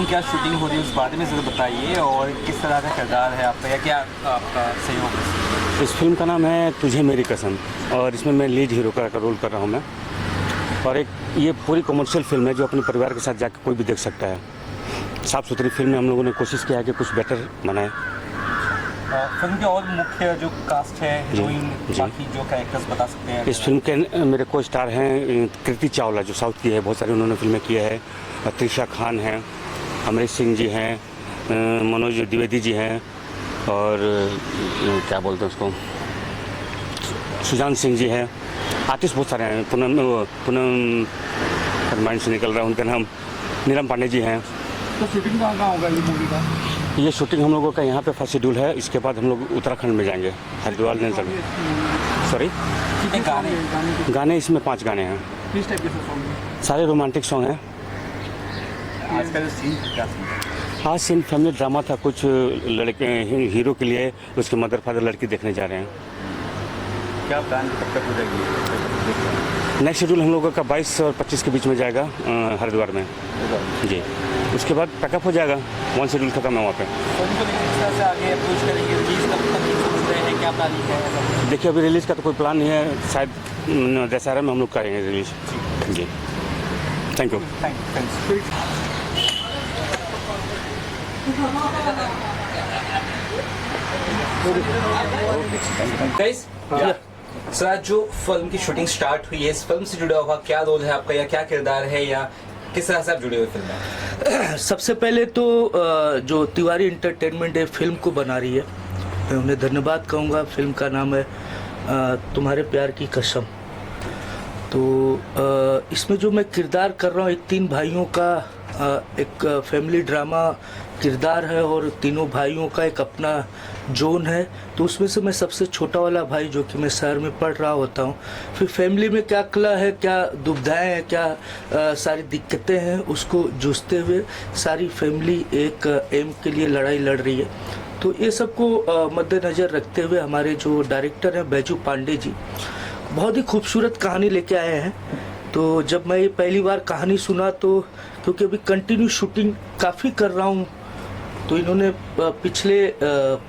क्या शूटिंग हो रही है उस बारे में ज़रा बताइए, और किस तरह का किरदार है आपका या क्या आपका सहयोग है? इस फिल्म का नाम है तुझे मेरी कसम, और इसमें मैं लीड हीरो का रोल कर रहा हूँ मैं। और एक ये पूरी कमर्शियल फिल्म है जो अपने परिवार के साथ जाकर कोई भी देख सकता है। साफ़ सुथरी फिल्म में हम लोगों ने कोशिश किया है कि कुछ बेटर बनाए। फिल्म के और मुख्य जो कास्ट है, हीरोइन, बाकी जो कैरेक्टर्स बता सकते हैं? इस फिल्म के मेरे को स्टार हैं कृति चावला जो साउथ की है, बहुत सारी उन्होंने फिल्में की है। त्रिशा खान हैं, अमरीश सिंह जी हैं, मनोज द्विवेदी जी हैं, और क्या बोलते हैं उसको, सुजान सिंह जी हैं। आर्टिस्ट बहुत सारे हैं। पूनम माइंड से निकल रहा है उनका नाम, नीलम पांडे जी हैं। तो शूटिंग कहाँ होगा ये मूवी का? ये शूटिंग हम लोगों का यहाँ पे फर्स्ट शेड्यूल है। इसके बाद हम लोग उत्तराखंड में जाएंगे, हरिद्वार नहीं सॉरी। गाने इसमें 5 गाने हैं। किस टाइप के सॉन्ग? सारे रोमांटिक सॉन्ग हैं। आज का जो सीन क्या सीन? आज सीन फैमिली ड्रामा था। कुछ लड़के हीरो के लिए उसके मदर फादर लड़की देखने जा रहे हैं। क्या प्लान कब तक हो जाएगी? नेक्स्ट शेड्यूल हम लोगों का 22 और 25 के बीच में जाएगा हरिद्वार में जी। उसके बाद पैकअप हो जाएगा, 1 शेड्यूल खत्म है वहाँ पे। फिल्म को लेकर किस तरह से आगे अप्रोच करेंगे? रिलीज कब तक सोच रहे हैं, क्या प्लानिंग है? देखिए अभी रिलीज़ का तो कोई प्लान नहीं है, शायद दशहरा में हम लोग करेंगे रिलीज जी। Thank you. गाइस, सर आज जो फिल्म की शूटिंग स्टार्ट हुई है, इस फिल्म से जुड़ा हुआ क्या रोल है आपका, या क्या किरदार है, या किस तरह से आप जुड़े हुए फिल्म में? सबसे पहले तो जो तिवारी एंटरटेनमेंट है फिल्म को बना रही है, मैं उन्हें धन्यवाद कहूँगा। फिल्म का नाम है तुम्हारे प्यार की कसम। तो इसमें जो मैं किरदार कर रहा हूँ, एक 3 भाइयों का एक फैमिली ड्रामा किरदार है, और तीनों भाइयों का एक अपना जोन है। तो उसमें से मैं सबसे छोटा वाला भाई, जो कि मैं शहर में पढ़ रहा होता हूँ। फिर फैमिली में क्या कला है, क्या दुविधाएं हैं, क्या सारी दिक्कतें हैं, उसको जूझते हुए सारी फैमिली एक एम के लिए लड़ाई लड़ रही है। तो ये सबको मद्देनज़र रखते हुए हमारे जो डायरेक्टर हैं बैजू पांडे जी बहुत ही खूबसूरत कहानी लेके आए हैं। तो जब मैं ये पहली बार कहानी सुना, तो क्योंकि अभी कंटिन्यू शूटिंग काफ़ी कर रहा हूँ, तो इन्होंने पिछले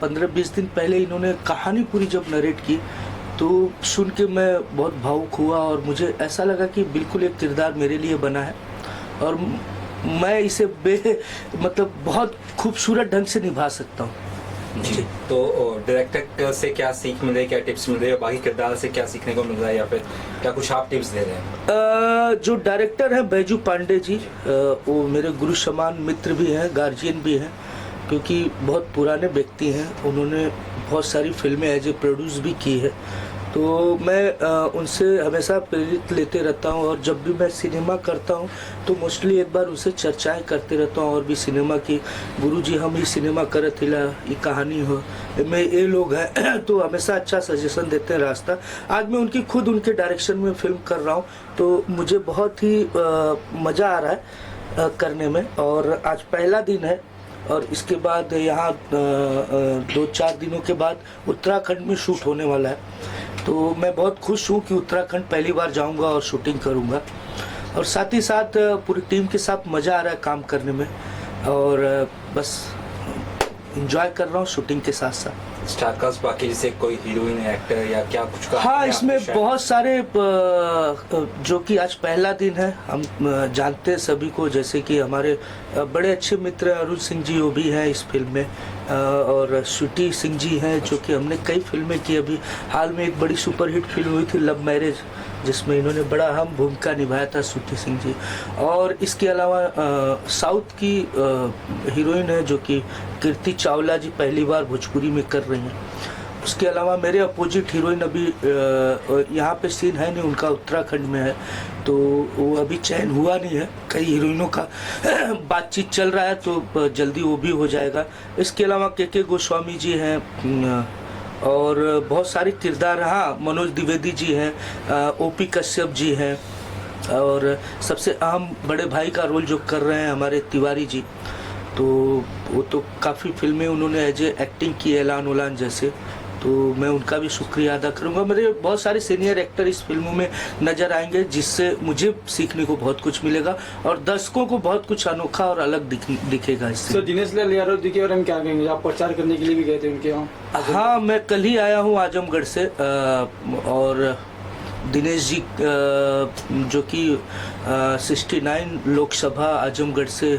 15-20 दिन पहले इन्होंने कहानी पूरी जब नरेट की, तो सुन के मैं बहुत भावुक हुआ, और मुझे ऐसा लगा कि बिल्कुल एक किरदार मेरे लिए बना है, और मैं इसे मतलब बहुत खूबसूरत ढंग से निभा सकता हूँ जी। तो डायरेक्टर से क्या सीख मिल रही है, क्या टिप्स मिल रही है, बाकी किरदार से क्या सीखने को मिल रहा है, या फिर क्या कुछ आप टिप्स दे रहे हैं? जो डायरेक्टर हैं बैजू पांडे जी, वो मेरे गुरु समान मित्र भी हैं, गार्जियन भी हैं, क्योंकि बहुत पुराने व्यक्ति हैं। उन्होंने बहुत सारी फिल्में एज ए प्रोड्यूस भी की है। तो मैं उनसे हमेशा प्रेरित लेते रहता हूँ, और जब भी मैं सिनेमा करता हूँ तो मोस्टली एक बार उनसे चर्चाएं करते रहता हूँ, और भी सिनेमा की, गुरुजी हम ये सिनेमा करत हिला, ये कहानी हो में ये लोग हैं तो हमेशा अच्छा सजेशन देते हैं रास्ता। आज मैं उनके डायरेक्शन में फिल्म कर रहा हूँ, तो मुझे बहुत ही मज़ा आ रहा है करने में। और आज पहला दिन है, और इसके बाद यहाँ 2-4 दिनों के बाद उत्तराखंड में शूट होने वाला है। तो मैं बहुत खुश हूँ कि उत्तराखंड पहली बार जाऊँगा और शूटिंग करूँगा, और साथ ही साथ पूरी टीम के साथ मज़ा आ रहा है काम करने में, और बस एंजॉय कर रहा हूँ शूटिंग के साथ साथ। स्टारकास्ट बाकी जैसे कोई हीरोइन, एक्टर या क्या कुछ का? हाँ, इसमें बहुत सारे जो कि आज पहला दिन है, हम जानते हैं सभी को, जैसे कि हमारे बड़े अच्छे मित्र अरुण सिंह जी, वो भी हैं इस फिल्म में, और श्रुति सिंह जी हैं, जो कि हमने कई फिल्में की। अभी हाल में एक बड़ी सुपरहिट फिल्म हुई थी लव मैरिज, जिसमें इन्होंने बड़ा अहम भूमिका निभाया था, श्रुति सिंह जी। और इसके अलावा साउथ की हीरोइन है जो कि कृति चावला जी, पहली बार भोजपुरी में कर रही हैं। उसके अलावा मेरे अपोजिट हीरोइन अभी यहाँ पे सीन है नहीं, उनका उत्तराखंड में है, तो वो अभी चयन हुआ नहीं है। कई हीरोइनों का बातचीत चल रहा है, तो जल्दी वो भी हो जाएगा। इसके अलावा के गोस्वामी जी हैं, और बहुत सारे किरदार, हाँ मनोज द्विवेदी जी हैं, ओपी कश्यप जी हैं, और सबसे अहम बड़े भाई का रोल जो कर रहे हैं हमारे तिवारी जी, तो वो तो काफ़ी फिल्में उन्होंने एज ए एक्टिंग की, ऐलान उलान जैसे। तो मैं उनका भी शुक्रिया अदा करूंगा। मेरे बहुत सारे सीनियर एक्टर इस फिल्मों में नज़र आएंगे, जिससे मुझे सीखने को बहुत कुछ मिलेगा और दर्शकों को बहुत कुछ अनोखा और अलग दिखेगा इससे। सर, दिनेश लाल यादव जी के बारे में क्या कहेंगे? आप प्रचार करने के लिए भी गए थे उनके यहाँ? हाँ, मैं कल ही आया हूँ आजमगढ़ से और दिनेश जी जो कि 69 लोकसभा आजमगढ़ से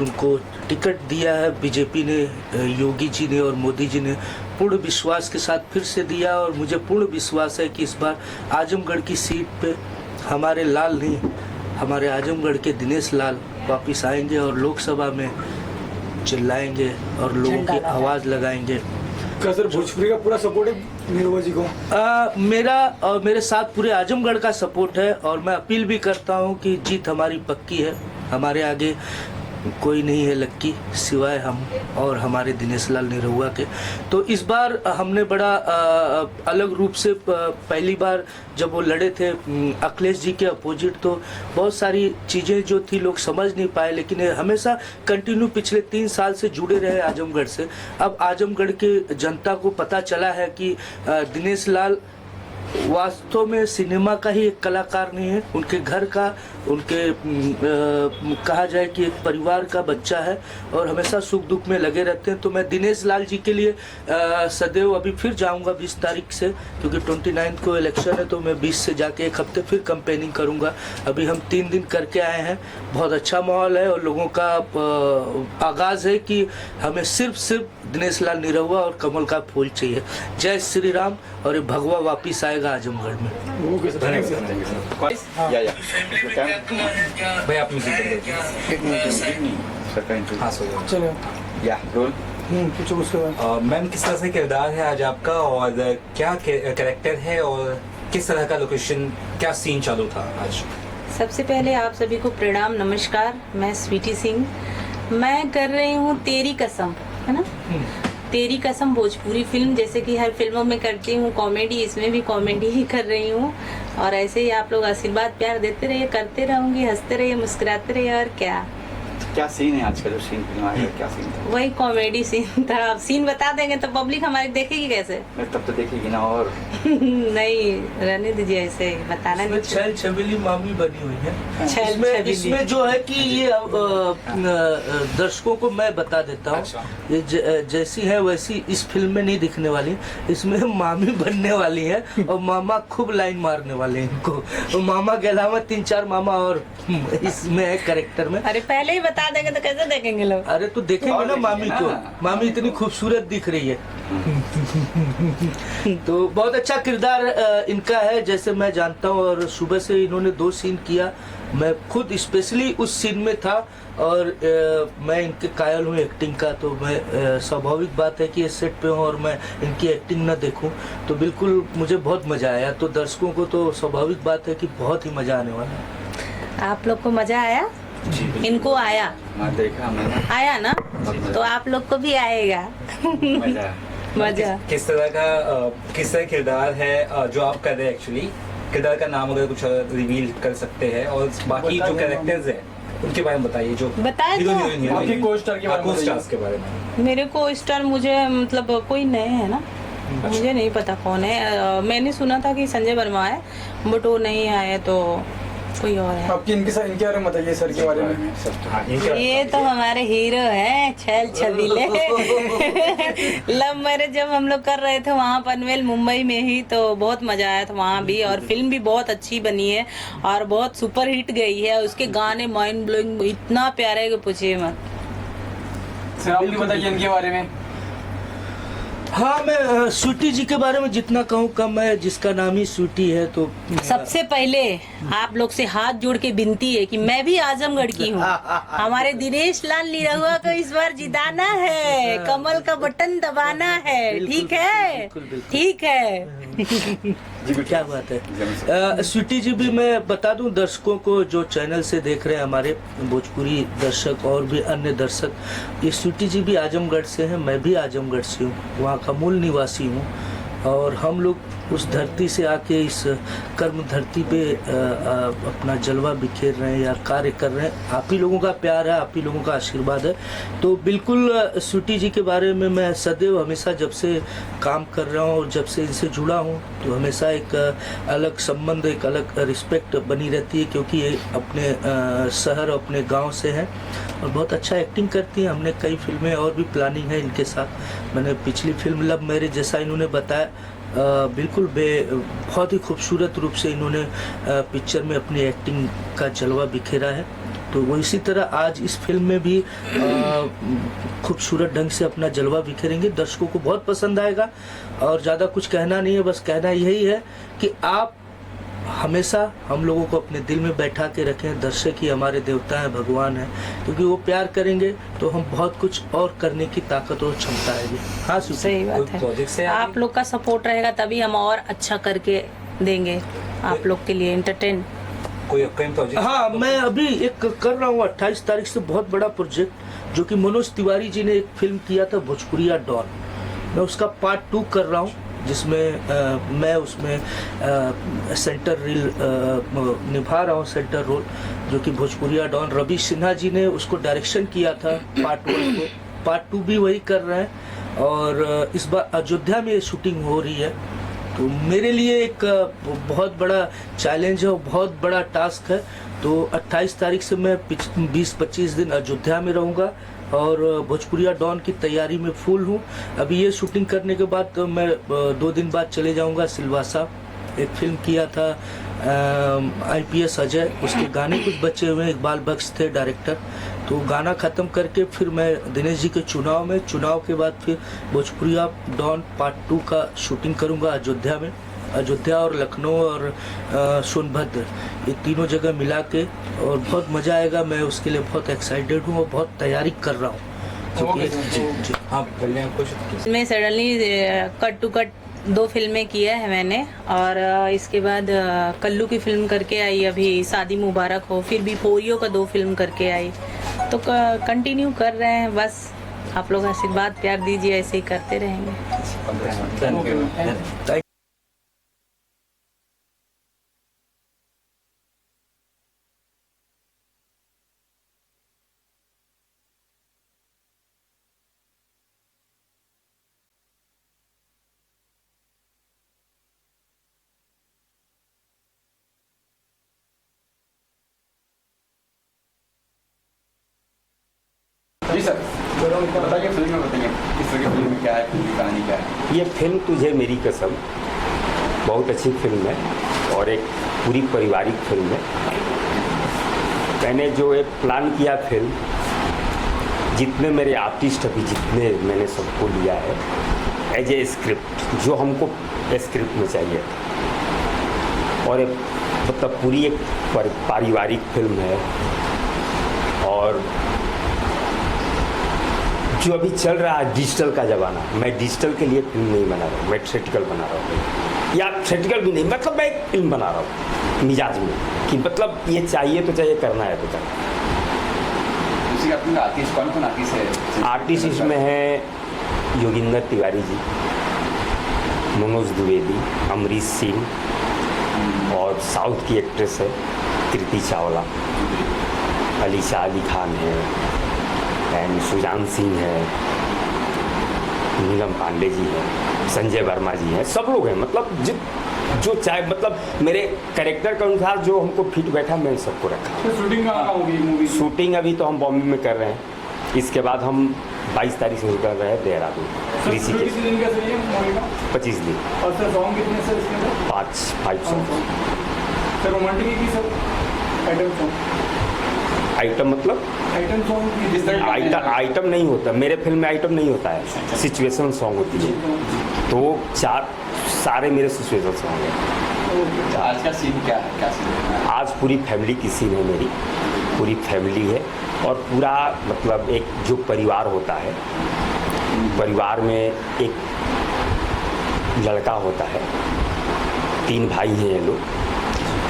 उनको टिकट दिया है बीजेपी ने, योगी जी ने और मोदी जी ने पूर्ण विश्वास के साथ फिर से दिया और मुझे पूर्ण विश्वास है कि इस बार आजमगढ़ की सीट पे हमारे लाल नहीं, हमारे आजमगढ़ के दिनेश लाल वापस आएंगे और लोकसभा में चिल्लाएंगे और लोगों की आवाज़ लगाएंगे। क्या सर भोजपुरी का पूरा सपोर्ट है निरहुआ जी को? मेरा और मेरे साथ पूरे आजमगढ़ का सपोर्ट है और मैं अपील भी करता हूं कि जीत हमारी पक्की है। हमारे आगे कोई नहीं है लक्की सिवाय हम और हमारे दिनेश लाल निरहुआ के। तो इस बार हमने बड़ा अलग रूप से पहली बार जब वो लड़े थे अखिलेश जी के अपोजिट, तो बहुत सारी चीज़ें जो थी लोग समझ नहीं पाए, लेकिन ये हमेशा कंटिन्यू पिछले 3 साल से जुड़े रहे आजमगढ़ से। अब आजमगढ़ के जनता को पता चला है कि दिनेश लाल वास्तव में सिनेमा का ही एक कलाकार नहीं है, उनके घर का, उनके कहा जाए कि एक परिवार का बच्चा है और हमेशा सुख दुख में लगे रहते हैं। तो मैं दिनेश लाल जी के लिए सदैव अभी फिर जाऊंगा 20 तारीख से, क्योंकि 29 को इलेक्शन है, तो मैं 20 से जाके 1 हफ्ते फिर कैंपेनिंग करूंगा। अभी हम 3 दिन करके आए हैं, बहुत अच्छा माहौल है और लोगों का आगाज़ है कि हमें सिर्फ दिनेश लाल निरहुआ और कमल का फूल चाहिए। जय श्री राम और ये भगवा वापिस आएगा आजमगढ़ में। भाई आप म्यूजिक हाँ चलो या रोल कुछ उसके बाद मैम, किस तरह से किरदार है आज आपका और क्या कैरेक्टर है और किस तरह का लोकेशन, क्या सीन चालू था आज? सबसे पहले आप सभी को प्रणाम, नमस्कार। मैं स्वीटी सिंह, मैं कर रही हूँ तेरी कसम, है ना, तेरी कसम भोजपुरी फिल्म। जैसे कि हर फिल्मों में करती हूँ कॉमेडी, इसमें भी कॉमेडी ही कर रही हूँ और ऐसे ही आप लोग आशीर्वाद प्यार देते रहिए, करते रहूँगी, हंसते रहिए, मुस्कुराते रहिए। और क्या सीन है आज का जो सीन फिल्म आएगा, क्या सीन था? वही कॉमेडी सीन था। अब सीन बता देंगे तो पब्लिक हमारी देखेगी कैसे? मैं तब तो देखेगी ना। और नहीं, रहने दीजिए, ऐसे बताना नहीं। छैल छबीली मामी बनी हुई है छैल छबीली। इसमें जो है कि ये दर्शकों को मैं बता देता हूँ, अच्छा। ये जैसी है वैसी इस फिल्म में नहीं दिखने वाली। इसमें मामी बनने वाली है और मामा खूब लाइन मारने वाले हैं इनको। और मामा के अलावा 3-4 मामा और इसमें है कैरेक्टर में। अरे पहले ही बता देंगे तो कैसे देखेंगे लोग? अरे तो देखेंगे ना मामी को, मामी इतनी खूबसूरत दिख रही है। तो बहुत अच्छा किरदार इनका है, जैसे मैं जानता हूँ, और सुबह से इन्होंने 2 सीन किया। मैं खुद स्पेशली उस सीन में था और मैं इनके कायल हूँ एक्टिंग का। तो मैं स्वाभाविक बात है कि ये सेट पे हूँ और मैं इनकी एक्टिंग ना देखूँ, तो बिल्कुल मुझे बहुत मज़ा आया। तो दर्शकों को तो स्वाभाविक बात है कि बहुत ही मज़ा आने वाला है। आप लोग को मजा आया? इनको आया? देखा मैंने, आया ना, तो आप लोग को भी आएगा मजा। मजा। किस तरह का किरदार है जो आप कर रहे हैं? एक्चुअली किरदार का नाम अगर कुछ रिवील कर सकते हैं और बाकी जो कैरेक्टर्स हैं उनके बारे में बताइए। जो बताए हीरो तो? हीरोइन आपके को-स्टार के बारे में को-स्टार्स के बारे में। मेरे को स्टार मुझे मतलब कोई नए है ना, मुझे नहीं पता कौन है। मैंने सुना था कि संजय वर्मा है, बट वो नहीं आए, तो कोई और है। आपकी इनके बारे में बताइए सर के बारे में। हाँ, इनके ये तो हमारे हीरो हैं, छैल छबीले। लव मैरिज जब हम लोग कर रहे थे वहाँ पनवेल मुंबई में ही, तो बहुत मजा आया था वहाँ भी। और फिल्म भी बहुत अच्छी बनी है और बहुत सुपर हिट गई है। उसके गाने माइंड ब्लोइंग इतना प्यारे है कि पूछिए मत। सर आप भी बताइए इनके बारे में। हाँ, मैं स्वीटी जी के बारे में जितना कहूँ कम है, जिसका नाम ही स्वीटी है। तो सबसे पहले आप लोग से हाथ जोड़ के विनती है कि मैं भी आजमगढ़ की हूँ। हमारे दिनेश लाल निरहुआ को इस बार जिताना है, कमल का बटन दबाना है, ठीक है? ठीक है। क्या बात है। स्वीटी जी भी मैं बता दूं दर्शकों को जो चैनल से देख रहे हैं, हमारे भोजपुरी दर्शक और भी अन्य दर्शक, ये स्वीटी जी भी आजमगढ़ से हैं, मैं भी आजमगढ़ से हूँ, वहाँ का मूल निवासी हूँ। और हम लोग उस धरती से आके इस कर्म धरती पे अपना जलवा बिखेर रहे हैं या कार्य कर रहे हैं। आप ही लोगों का प्यार है, आप ही लोगों का आशीर्वाद है। तो बिल्कुल स्वीटी जी के बारे में मैं सदैव हमेशा जब से काम कर रहा हूँ और जब से इनसे जुड़ा हूँ तो हमेशा एक अलग संबंध, एक अलग रिस्पेक्ट बनी रहती है, क्योंकि ये अपने शहर, अपने गांव से हैं और बहुत अच्छा एक्टिंग करती हैं। हमने कई फिल्में और भी प्लानिंग है इनके साथ। मैंने पिछली फिल्म लव मैरिज, जैसा इन्होंने बताया, बिल्कुल बहुत ही खूबसूरत रूप से इन्होंने पिक्चर में अपनी एक्टिंग का जलवा बिखेरा है। तो वो इसी तरह आज इस फिल्म में भी खूबसूरत ढंग से अपना जलवा बिखेरेंगे। दर्शकों को बहुत पसंद आएगा और ज़्यादा कुछ कहना नहीं है, बस कहना यही है कि आप हमेशा हम लोगों को अपने दिल में बैठा के रखें। दर्शक ही हमारे देवता हैं, भगवान हैं, क्योंकि वो प्यार करेंगे तो हम बहुत कुछ और करने की ताकत और क्षमता आएगी। हाँ, सही बात प्रोजेक्ट है। आप लोग का सपोर्ट रहेगा तभी हम और अच्छा करके देंगे आप लोग के लिए एंटरटेन। कोई अपकमिंग प्रोजेक्ट? हाँ, मैं अभी एक कर रहा हूँ 28 तारीख से बहुत बड़ा प्रोजेक्ट, जो कि मनोज तिवारी जी ने एक फिल्म किया था भोजपुरिया डॉन। मैं उसका पार्ट 2 कर रहा हूँ, जिसमें मैं उसमें सेंटर निभा रहा हूँ, सेंटर रोल, जो कि भोजपुरिया डॉन। रवि सिन्हा जी ने उसको डायरेक्शन किया था पार्ट 1 को। पार्ट 2 भी वही कर रहे हैं और इस बार अयोध्या में शूटिंग हो रही है। तो मेरे लिए एक बहुत बड़ा चैलेंज है और बहुत बड़ा टास्क है। तो 28 तारीख से मैं 20-25 दिन अयोध्या में रहूँगा और भोजपुरिया डॉन की तैयारी में फुल हूँ। अभी ये शूटिंग करने के बाद तो मैं 2 दिन बाद चले जाऊँगा सिलवासा। एक फिल्म किया था IPS अजय, उसके गाने कुछ बचे हुए हैं, इकबाल बख्श थे डायरेक्टर। तो गाना ख़त्म करके फिर मैं दिनेश जी के चुनाव के बाद फिर भोजपुरिया डॉन पार्ट 2 का शूटिंग करूँगा अयोध्या में। अयोध्या और लखनऊ और सोनभद्र, ये तीनों जगह मिला के, और बहुत मज़ा आएगा। मैं उसके लिए बहुत एक्साइटेड हूँ और बहुत तैयारी कर रहा हूँ। हाँ, कुछ मैं सडनली कट टू कट 2 फिल्में किया है मैंने, और इसके बाद कल्लू की फिल्म करके आई, अभी शादी मुबारक हो, फिर भी पोरियो का 2 फिल्म करके आई। तो कंटिन्यू कर रहे हैं, बस आप लोग आशीर्वाद प्यार दीजिए, ऐसे ही करते रहेंगे। जी सर, बताइए फिल्म में, बताइए किस तरह की फिल्म में क्या है, फिल्म की कहानी क्या है? ये फिल्म तुझे मेरी कसम बहुत अच्छी फिल्म है और एक पूरी पारिवारिक फिल्म है। मैंने जो एक प्लान किया फिल्म, जितने मेरे आर्टिस्ट अभी जितने मैंने सबको लिया है एज ए स्क्रिप्ट, जो हमको स्क्रिप्ट में चाहिए था, और एक मतलब पूरी एक पारिवारिक फिल्म है। और जो अभी चल रहा है डिजिटल का ज़माना, मैं डिजिटल के लिए फिल्म नहीं बना रहा हूँ, मैं थिएट्रिकल बना रहा हूँ, या थिएट्रिकल भी नहीं, मतलब मैं एक फिल्म बना रहा हूँ मिजाज में, कि मतलब ये चाहिए तो चाहिए, करना है तो करना है। उसी का आर्टिस्ट कौन आर्टिस्ट है? आर्टिस्ट इसमें है योगिंदर तिवारी जी, मनोज द्विवेदी, अमरीश सिंह, और साउथ की एक्ट्रेस है कृति चावला, अलीशा अली खान है, एंड सुजान सिंह है, नीलम पांडे जी हैं, संजय वर्मा जी हैं, सब लोग हैं। मतलब जो चाहे, मतलब मेरे कैरेक्टर के अनुसार जो हमको फिट बैठा, मैंने सबको रखा। तो शूटिंग कहाँ होगी मूवी? शूटिंग अभी तो हम बॉम्बे में कर रहे हैं, इसके बाद हम 22 तारीख से कर रहे हैं देहरादून, ऋषिकेश। 25 दिन। और सर सॉन्ग कितने सर इसके अंदर? 5 सॉन्ग। सर रोमांटिक की सर आइटम सॉन्ग? आइटम मतलब आइटम सॉन्ग जिस तरह आइटम नहीं होता मेरे फिल्म में, आइटम नहीं होता है, सिचुएशन सॉन्ग होती है। तो 4 सारे मेरे सिचुएशन सॉन्ग हैं। आज का सीन क्या है, क्या सीन है? आज पूरी फैमिली की सीन है, मेरी पूरी फैमिली है, और पूरा मतलब एक जो परिवार होता है, परिवार में एक लड़का होता है, 3 भाई हैं ये लोग।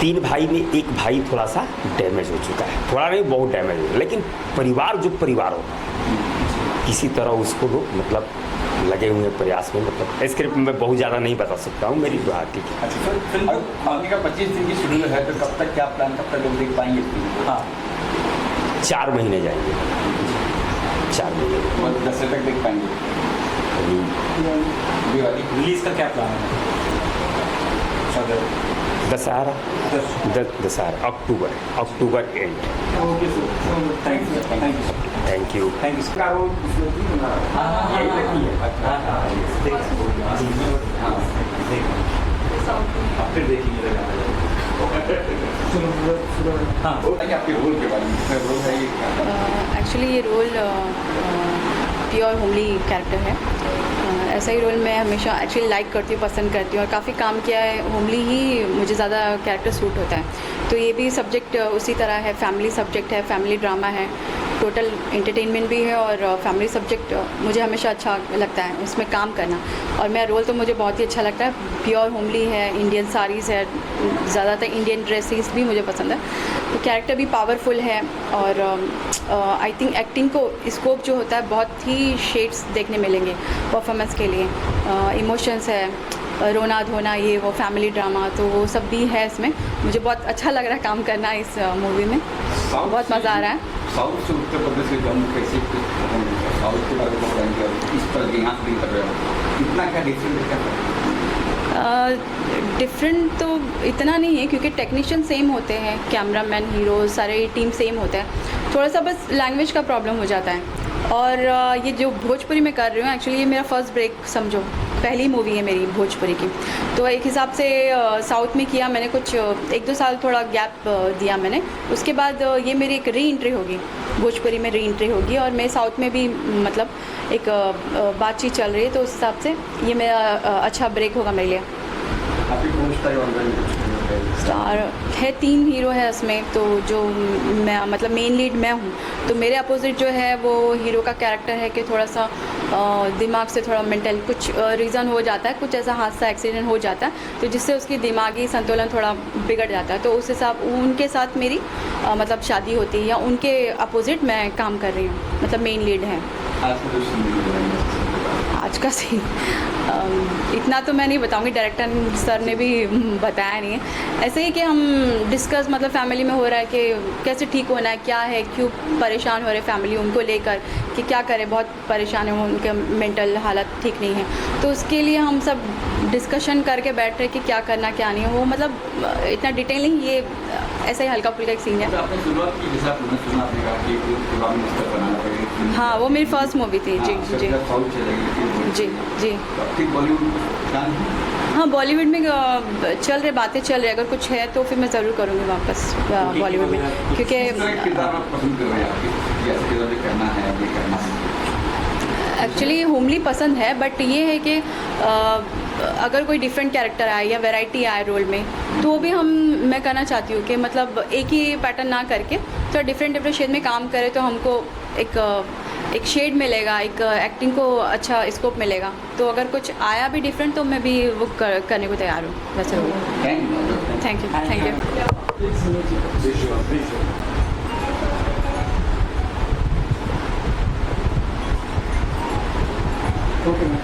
3 भाई में एक भाई थोड़ा सा डैमेज हो चुका है, थोड़ा नहीं बहुत डैमेज हो, लेकिन परिवार जो परिवार होता है, किसी तरह उसको लोग मतलब लगे हुए हैं प्रयास में। मतलब स्क्रिप्ट में बहुत ज़्यादा नहीं बता सकता हूँ, मेरी बात ठीक है। अच्छा सर, फिल्म आपने का 25 दिन की शेड्यूल है, तो कब तक क्या प्लान, कब तक लोग देख पाएंगे फिल्म को? हाँ 4 महीने जाएंगे, 4 महीने। और 10 तक देख पाएंगे दिवाली? रिलीज का क्या प्लान है? Dussehra, Dussehra October and. Okay sir, thank you thank you. Thank you यही लगी है। अच्छा फिर देखिए हाँ बताइए आपके रोल के बारे में, इसमें रोल है ये क्या? एक्चुअली ये रोल प्योर होमली कैरेक्टर है। ऐसा ही रोल मैं हमेशा एक्चुअली लाइक करती हूँ, पसंद करती हूँ, और काफ़ी काम किया है। होमली ही मुझे ज़्यादा कैरेक्टर सूट होता है। तो ये भी सब्जेक्ट उसी तरह है, फैमिली सब्जेक्ट है, फैमिली ड्रामा है, टोटल एंटरटेनमेंट भी है, और फैमिली सब्जेक्ट मुझे हमेशा अच्छा लगता है उसमें काम करना। और मेरा रोल तो मुझे बहुत ही अच्छा लगता है। प्योर होमली है, इंडियन साड़ीज़ है, ज़्यादातर इंडियन ड्रेसेस भी मुझे पसंद है। तो कैरेक्टर भी पावरफुल है, और आई थिंक एक्टिंग को स्कोप जो होता है बहुत ही शेड्स देखने मिलेंगे परफॉर्मेंस के लिए। इमोशंस है, रोना धोना, ये वो फैमिली ड्रामा, तो वो सब भी है इसमें। मुझे बहुत अच्छा लग रहा है काम करना इस मूवी में, बहुत मज़ा आ रहा है। साउथ से उत्तर प्रदेश के जम्मू कैसे, साउथ के बारे में बताएंगे और इस पर यहाँ से कर रहे हो, इतना क्या डिफरेंट है क्या? डिफरेंट तो इतना नहीं है, क्योंकि टेक्नीशियन सेम होते हैं, कैमरामैन, हीरो, सारे टीम सेम होता है। थोड़ा सा बस लैंग्वेज का प्रॉब्लम हो जाता है। और ये जो भोजपुरी में कर रही हूँ, एक्चुअली ये मेरा फर्स्ट ब्रेक समझो, पहली मूवी है मेरी भोजपुरी की। तो एक हिसाब से साउथ में किया मैंने, कुछ 1-2 साल थोड़ा गैप दिया मैंने। उसके बाद ये मेरी एक री एंट्री होगी, भोजपुरी में री एंट्री होगी, और मैं साउथ में भी मतलब एक बातचीत चल रही है, तो उस हिसाब से ये मेरा अच्छा ब्रेक होगा मेरे लिए। आपकी स्टार है, 3 हीरो है इसमें। तो जो मैं मतलब मेन लीड मैं हूँ, तो मेरे अपोजिट जो है वो हीरो का कैरेक्टर है कि थोड़ा सा दिमाग से थोड़ा मेंटल कुछ रीज़न हो जाता है, कुछ ऐसा हादसा एक्सीडेंट हो जाता है, तो जिससे उसकी दिमागी संतुलन थोड़ा बिगड़ जाता है। तो उस हिसाब उनके साथ मेरी मतलब शादी होती है, या उनके अपोजिट मैं काम कर रही हूँ, मतलब मेन लीड है। आज का सीन इतना तो मैं नहीं बताऊंगी, डायरेक्टर सर ने भी बताया नहीं है। ऐसे ही कि हम डिस्कस मतलब फैमिली में हो रहा है कि कैसे ठीक होना है, क्या है, क्यों परेशान हो रहे फैमिली उनको लेकर, कि क्या करें, बहुत परेशान है, उनके मेंटल हालत ठीक नहीं है। तो उसके लिए हम सब डिस्कशन करके बैठ रहे कि क्या करना क्या नहीं है। वो मतलब इतना डिटेलिंग, ये ऐसा ही हल्का फुल्का एक सीन है। आपने शुरुआत की, जैसे आपने सुना आपने कहा कि प्राइम मिनिस्टर बनाना पड़ेगा। हाँ, वो मेरी फर्स्ट मूवी थी। जी जी साउथ चलेगी जी जी। फिर बॉलीवुड? हाँ, बॉलीवुड में चल रहे, बातें चल रही, अगर कुछ है तो फिर मैं ज़रूर करूँगी वापस बॉलीवुड में, क्योंकि पसंद कर रहे हैं आपकी, ऐसे किरदार करना है, ये करना है। एक्चुअली होमली पसंद है, बट ये है कि अगर कोई डिफरेंट कैरेक्टर आए या वैरायटी आए रोल में, तो वो भी मैं करना चाहती हूँ कि मतलब एक ही पैटर्न ना करके तो डिफरेंट शेड में काम करे, तो हमको एक शेड मिलेगा, एक एक्टिंग को अच्छा स्कोप मिलेगा। तो अगर कुछ आया भी डिफरेंट तो मैं भी वो करने को तैयार हूँ वैसे। Thank you. Okay ma'am.